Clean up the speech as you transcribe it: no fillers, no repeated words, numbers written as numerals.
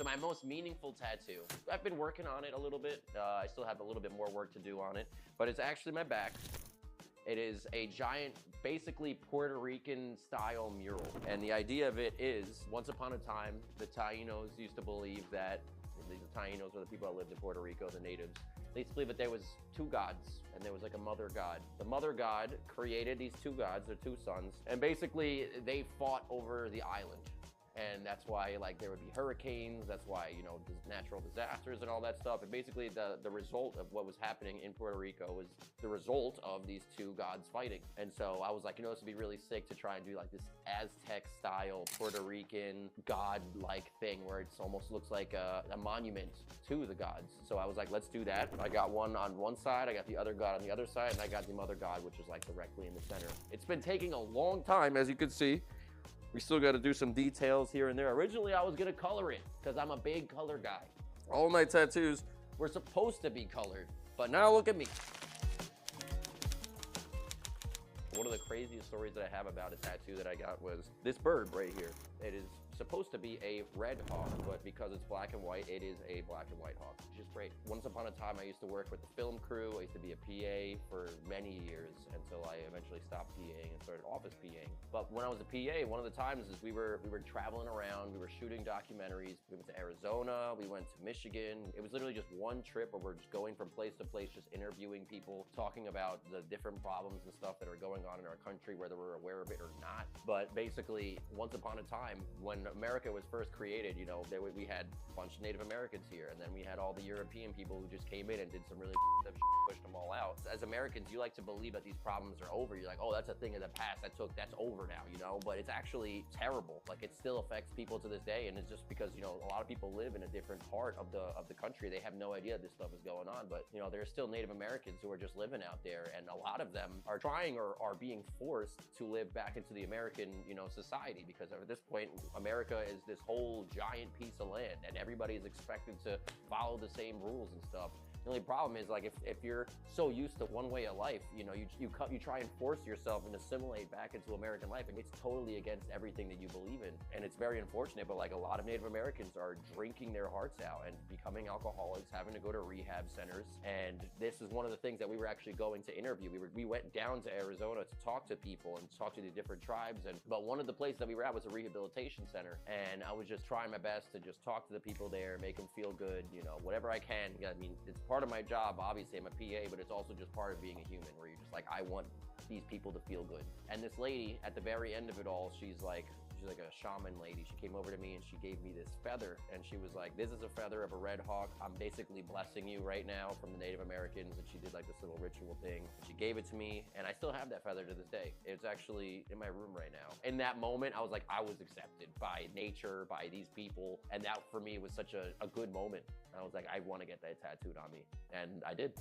So my most meaningful tattoo, I've been working on it a little bit. I still have a little bit more work to do on it, but it's actually my back. It is a giant, basically Puerto Rican style mural. And the idea of it is, once upon a time, the Tainos used to believe that, the Tainos were the people that lived in Puerto Rico, the natives. They used to believe that there was two gods, and there was like a mother god. The mother god created these two gods, their two sons, and basically they fought over the island. And that's why like there would be hurricanes, that's why, you know, natural disasters and all that stuff. And basically the result of what was happening in Puerto Rico was the result of these two gods fighting. And so I was like, you know, this would be really sick to try and do like this Aztec style Puerto Rican god-like thing where it almost looks like a monument to the gods. So I was like, let's do that. I got one on one side, I got the other god on the other side, and I got the mother god, which is like directly in the center. It's been taking a long time, as you can see. We still got to do some details here and there. Originally, I was going to color it because I'm a big color guy. All my tattoos were supposed to be colored, but now look at me. One of the craziest stories that I have about a tattoo that I got was this bird right here. It is supposed to be a red hawk, but because it's black and white, it is a black and white hawk, which is great. Once upon a time, I used to work with the film crew. I used to be a PA for many years until I eventually stopped PAing and started office PAing. But when I was a PA, one of the times is we were traveling around, we were shooting documentaries. We went to Arizona, we went to Michigan. It was literally just one trip where we're just going from place to place, just interviewing people, talking about the different problems and stuff that are going on in our country, whether we're aware of it or not. But basically, once upon a time, when America was first created, you know, we had a bunch of Native Americans here, and then we had all the European people who just came in and did some really up shit, pushed them all out. As Americans, you like to believe that these problems are over. You're like, oh, that's a thing of the past. That's over now, you know? But it's actually terrible. Like, it still affects people to this day, and it's just because, you know, a lot of people live in a different part of the country. They have no idea this stuff is going on, but, you know, there's still Native Americans who are just living out there, and a lot of them are trying or are being forced to live back into the American, you know, society, because at this point, America is this whole giant piece of land, and everybody is expected to follow the same rules and stuff. The only problem is, like, if you're so used to one way of life, you know, you try and force yourself and assimilate back into American life, and it's totally against everything that you believe in. And it's very unfortunate, but like a lot of Native Americans are drinking their hearts out and becoming alcoholics, having to go to rehab centers. And this is one of the things that we were actually going to interview. We went down to Arizona to talk to people and talk to the different tribes. But one of the places that we were at was a rehabilitation center. And I was just trying my best to just talk to the people there, make them feel good, you know, whatever I can. I mean, it's part of my job. Obviously, I'm a PA, but it's also just part of being a human, where you're just like, I want these people to feel good. And this lady, at the very end of it all, she's like a shaman lady. She came over to me and she gave me this feather, and she was like, this is a feather of a red hawk. I'm basically blessing you right now from the Native Americans. And she did like this little ritual thing. She gave it to me, and I still have that feather to this day. It's actually in my room right now. In that moment, I was like, I was accepted by nature, by these people. And that for me was such a good moment. I was like, I want to get that tattooed on me. And I did.